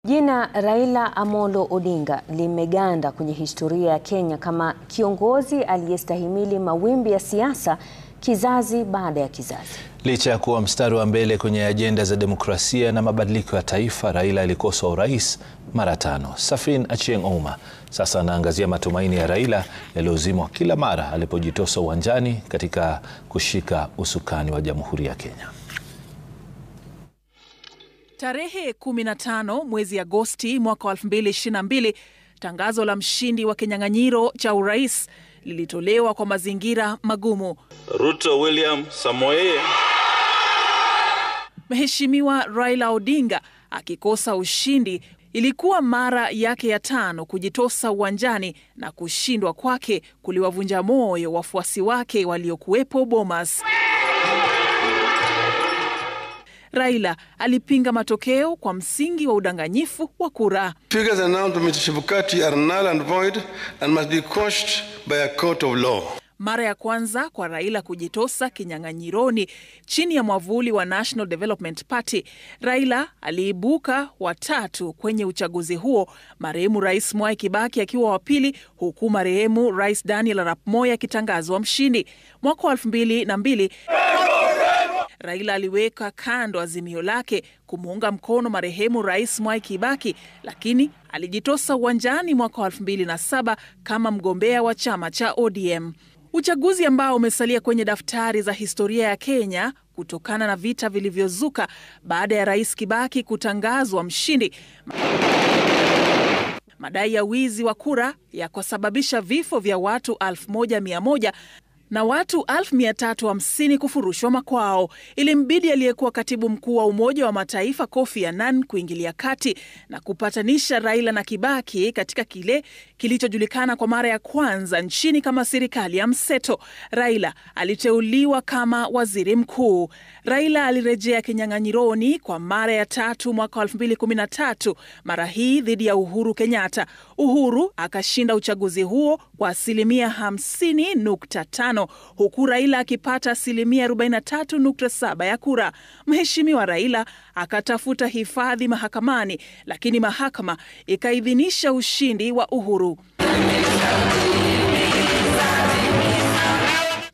Jina Raila Amolo Odinga limeganda kwenye historia ya Kenya kama kiongozi aliyestahimili mawimbi ya siasa kizazi baada ya kizazi. Licha ya kuwa mstari wa mbele kwenye ajenda za demokrasia na mabadiliko ya taifa, Raila alikosa urais mara 5. Safin Achieng Ouma sasa anaangazia matumaini ya Raila yaliyozimwa kila mara alipojitosa uwanjani katika kushika usukani wa Jamhuri ya Kenya. Tarehe 15 mwezi Agosti mwaka 2022, tangazo la mshindi wa kinyang'anyiro cha urais lilitolewa kwa mazingira magumu. Ruto William Samoei. Mheshimiwa Raila Odinga akikosa ushindi. Ilikuwa mara yake ya 5 kujitosa uwanjani, na kushindwa kwake kuliwavunja moyo wafuasi wake waliokuwepo Bomas. Raila alipinga matokeo kwa msingi wa udanganyifu wa kura. Figures announced by Mr. Chebukati are null and void and must be quashed by a court of law. Mara ya kwanza kwa Raila kujitosa kinyang'anyironi chini ya mwavuli wa National Development Party, Raila aliibuka wa 3 kwenye uchaguzi huo, marehemu Rais Mwai Kibaki akiwa wa pili, huku marehemu Rais Daniel Arap Moi akitangazwa mshindi. Mwaka 2002 Raila aliweka kando azimio lake kumuunga mkono marehemu Rais Mwai Kibaki, lakini alijitosa uwanjani mwaka 2007 kama mgombea wa chama cha ODM. Uchaguzi ambao umesalia kwenye daftari za historia ya Kenya kutokana na vita vilivyozuka baada ya Rais Kibaki kutangazwa mshindi. Madai ya wizi wa kura yakasababisha vifo vya watu 1100 na watu 1350 kufurushwa makwao. Ilimbidi aliyekuwa katibu mkuu wa Umoja wa Mataifa Kofi Annan kuingilia kati na kupatanisha Raila na Kibaki katika kile kilichojulikana kwa mara ya kwanza nchini kama serikali ya mseto. Raila aliteuliwa kama waziri mkuu. Raila alirejea kinyang'anyironi kwa mara ya 3 mwaka 2013, mara hii dhidi ya Uhuru Kenyatta. Uhuru akashinda uchaguzi huo kwa 50.5%, huku Raila akipata 43.7% ya kura. Mheshimiwa Raila akatafuta hifadhi mahakamani, lakini mahakama ikaidhinisha ushindi wa Uhuru.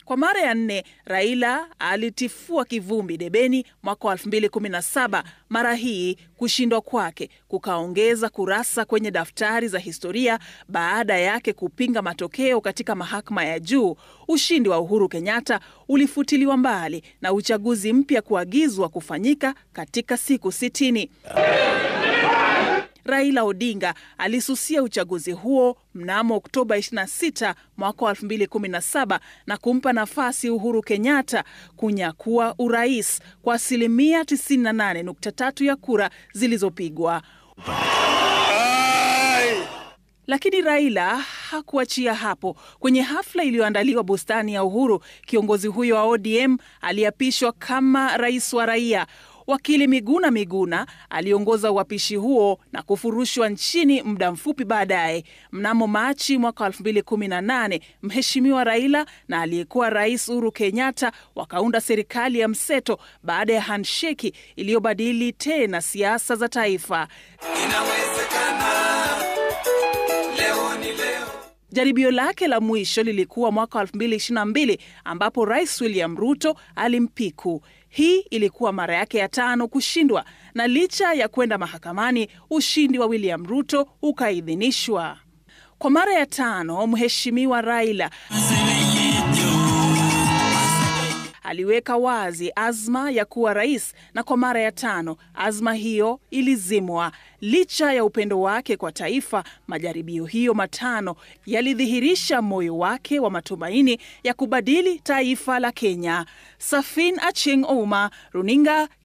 Kwa mara ya 4, Raila alitifua kivumbi debeni mwaka 2017. Mara hii kushindwa kwake kukaongeza kurasa kwenye daftari za historia baada yake kupinga matokeo katika mahakama ya juu. Ushindi wa Uhuru Kenyatta ulifutiliwa mbali na uchaguzi mpya kuagizwa kufanyika katika siku 60. Raila Odinga alisusia uchaguzi huo mnamo Oktoba 26 mwaka 2017 na kumpa nafasi Uhuru Kenyatta kunyakua urais kwa 98.3% ya kura zilizopigwa. Lakini Raila hakuachia hapo. Kwenye hafla iliyoandaliwa bustani ya Uhuru, kiongozi huyo wa ODM aliapishwa kama rais wa raia. Wakili Miguna aliongoza uapishi huo na kufurushwa nchini muda mfupi baadaye. Mnamo Machi mwaka 2018, Mheshimiwa Raila na aliyekuwa Rais Uhuru Kenyatta wakaunda serikali ya mseto baada ya handshake iliyobadili tena siasa za taifa. Jaribio lake la mwisho lilikuwa mwaka 2022 ambapo Rais William Ruto alimpiku. Hii ilikuwa mara yake ya 5 kushindwa, na licha ya kwenda mahakamani, ushindi wa William Ruto ukaidhinishwa. Kwa mara ya 5, Mheshimiwa Raila aliweka wazi azma ya kuwa rais, na kwa mara ya 5 azma hiyo ilizimwa. Licha ya upendo wake kwa taifa, majaribio hiyo 5 yalidhihirisha moyo wake wa matumaini ya kubadili taifa la Kenya. Safin Achieng Ouma, Runinga